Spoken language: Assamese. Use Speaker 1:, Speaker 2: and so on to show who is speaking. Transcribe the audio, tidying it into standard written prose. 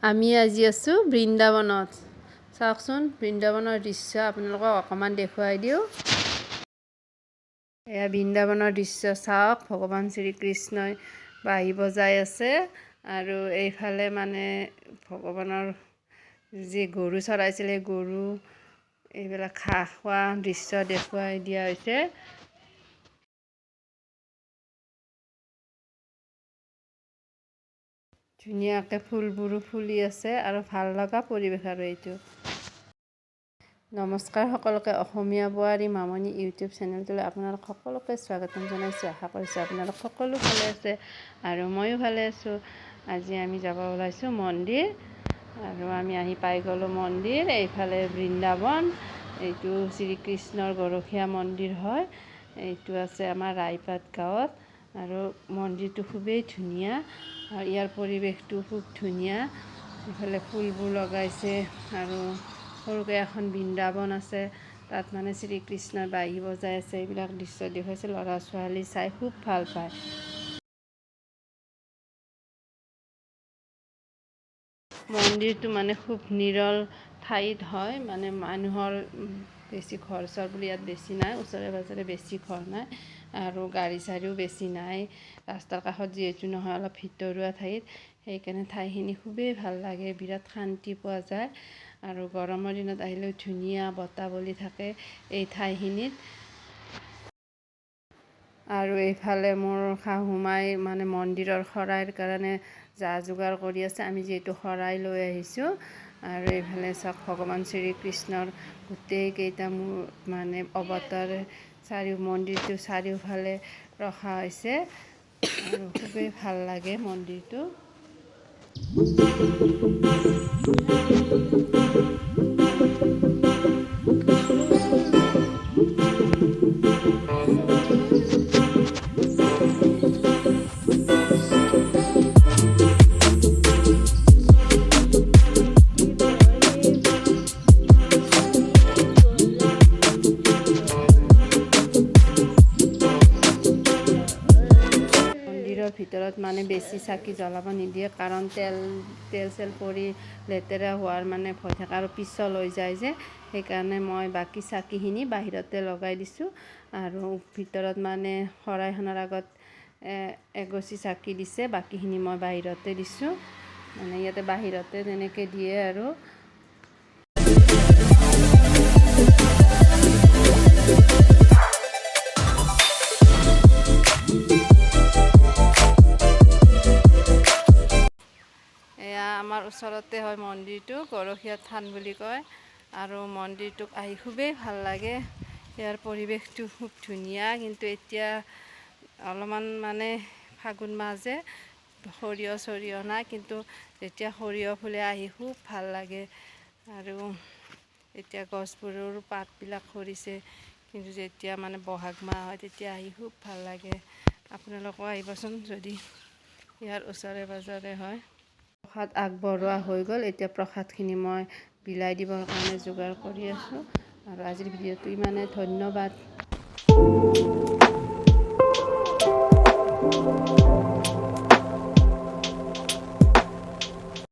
Speaker 1: আমি আজি আছোঁ বৃন্দাবনত। চাওকচোন বৃন্দাবনৰ দৃশ্য আপোনালোকক অকণমান দেখুৱাই দিওঁ। এয়া বৃন্দাবনৰ দৃশ্য চাওক, ভগৱান শ্ৰীকৃষ্ণই বাঁহী বজাই আছে আৰু এইফালে মানে ভগৱানৰ যি গৰু চৰাইছিলে, গৰু এইবিলাক ঘাঁহ খোৱা দৃশ্য দেখুৱাই দিয়া হৈছে। ধুনীয়াকৈ ফুলবোৰো ফুলি আছে আৰু ভাল লগা পৰিৱেশ আৰু এইটো। নমস্কাৰ সকলোকে, অসমীয়া বোৱাৰী মামনি ইউটিউব চেনেলটোলৈ আপোনালোক সকলোকে স্বাগতম জনাইছোঁ। আশা কৰিছোঁ আপোনালোক সকলো ভালে আছে আৰু ময়ো ভালে আছোঁ। আজি আমি যাব ওলাইছোঁ মন্দিৰ আৰু আমি আহি পাই গ'লোঁ মন্দিৰ। এইফালে বৃন্দাবন, এইটো শ্ৰীকৃষ্ণৰ গৰখীয়া মন্দিৰ হয়। এইটো আছে আমাৰ ৰাইপাট গাঁৱত আৰু মন্দিৰটো খুবেই ধুনীয়া আৰু ইয়াৰ পৰিৱেশটো খুব ধুনীয়া। এইফালে ফুলবোৰ লগাইছে আৰু সৰুকৈ এখন বৃন্দাবন আছে, তাত মানে শ্ৰীকৃষ্ণই বাঁহী বজাই আছে। এইবিলাক দৃশ্য দেখুৱাইছে, ল'ৰা ছোৱালী চাই খুব ভাল পায়। মন্দিৰটো মানে খুব নিৰল ঠাইত হয়, মানে মানুহৰ বেছি ঘৰ চৰ বুলি ইয়াত বেছি নাই, ওচৰে পাঁজৰে বেছি ঘৰ নাই আৰু গাড়ী চাড়ীও বেছি নাই। ৰাস্তাৰ কাষত যিহেতু নহয়, অলপ ভিতৰুৱা ঠাইত, সেইকাৰণে ঠাইখিনি খুবেই ভাল লাগে, বিৰাট শান্তি পোৱা যায় আৰু গৰমৰ দিনত আহিলেও ধুনীয়া বতাহ বলি থাকে এই ঠাইখিনিত। আৰু এইফালে মোৰ শাহুমাই মানে মন্দিৰৰ শৰাইৰ কাৰণে যা যোগাৰ কৰি আছে। আমি যিহেতু শৰাই লৈ আহিছোঁ আৰু এইফালে চাওক, ভগৱান শ্ৰীকৃষ্ণৰ গোটেইকেইটা মানে অৱতাৰ মন্দিৰটো চাৰিওফালে ৰখা হৈছে আৰু খুবেই ভাল লাগে মন্দিৰটো। ভিতৰত মানে বেছি চাকি জ্বলাব নিদিয়ে, কাৰণ তেল চেল পৰি লেতেৰা হোৱাৰ মানে ভয় থাকে আৰু পিছল হৈ যায় যে, সেইকাৰণে মই বাকী চাকিখিনি বাহিৰতে লগাই দিছোঁ আৰু ভিতৰত মানে শৰাইখনৰ আগত এগছি চাকি দিছে, বাকীখিনি মই বাহিৰতে দিছোঁ। মানে ইয়াতে বাহিৰতে তেনেকৈ দিয়ে আৰু। আমাৰ ওচৰতে হয় মন্দিৰটো, গৰখীয়া থান বুলি কয় আৰু মন্দিৰটোক আহি খুবেই ভাল লাগে। ইয়াৰ পৰিৱেশটো খুব ধুনীয়া, কিন্তু এতিয়া অলপমান মানে ফাগুন মাহ যে, সৰিয়হ চৰিয়হ নাই, কিন্তু যেতিয়া সৰিয়হ ফুলে আহি খুব ভাল লাগে আৰু এতিয়া গছবোৰৰ পাতবিলাক সৰিছে, কিন্তু যেতিয়া মানে বহাগ মাহ হয় তেতিয়া আহি খুব ভাল লাগে। আপোনালোকো আহিবচোন যদি ইয়াৰ ওচৰে পাঁজৰে হয়। প্ৰসাদ আগবঢ়োৱা হৈ গ'ল, এতিয়া প্ৰসাদখিনি মই বিলাই দিবৰ কাৰণে যোগাৰ কৰি আছোঁ আৰু আজিৰ ভিডিঅ'টো ইমানে। ধন্যবাদ।